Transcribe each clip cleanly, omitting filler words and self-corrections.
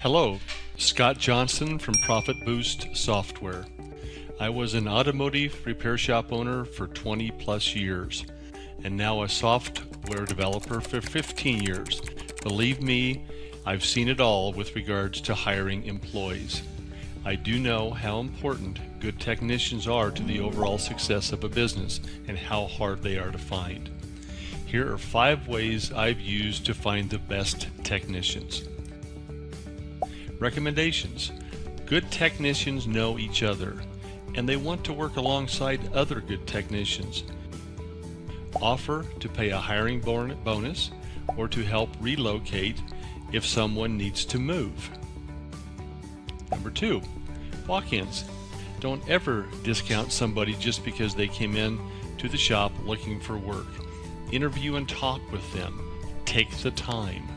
Hello, Scott Johnson from Profit Boost Software. I was an automotive repair shop owner for 20 plus years and now a software developer for 15 years. Believe me, I've seen it all with regards to hiring employees. I do know how important good technicians are to the overall success of a business and how hard they are to find. Here are 5 ways I've used to find the best technicians. Recommendations. Good technicians know each other and they want to work alongside other good technicians. Offer to pay a hiring bonus or to help relocate if someone needs to move. Number 2, walk-ins. Don't ever discount somebody just because they came in to the shop looking for work. Interview and talk with them. Take the time.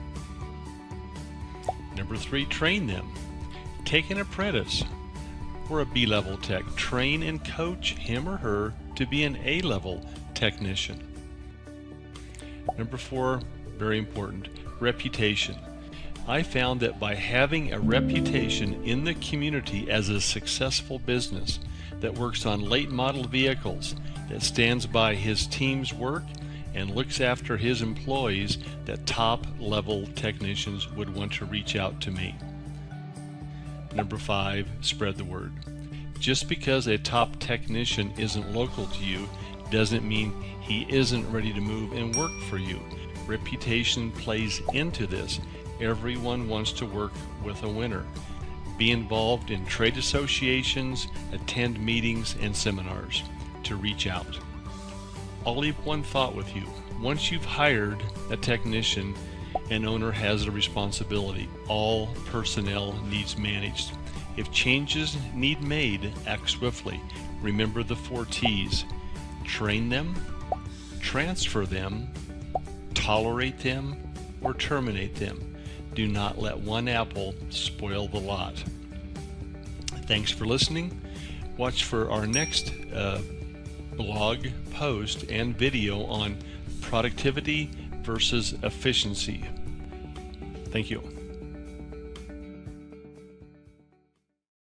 Number 3, train them. Take an apprentice or a B-level tech. Train and coach him or her to be an A-level technician. Number 4, very important, reputation. I found that by having a reputation in the community as a successful business that works on late model vehicles, that stands by his team's work and looks after his employees, that top level technicians would want to reach out to me. Number 5, spread the word. Just because a top technician isn't local to you doesn't mean he isn't ready to move and work for you. Reputation plays into this. Everyone wants to work with a winner. Be involved in trade associations, attend meetings and seminars to reach out. I'll leave one thought with you. Once you've hired a technician, an owner has a responsibility. All personnel needs managed. If changes need made, act swiftly. Remember the 4 T's. Train them, transfer them, tolerate them, or terminate them. Do not let one apple spoil the lot. Thanks for listening. Watch for our next blog post and video on productivity versus efficiency. Thank you.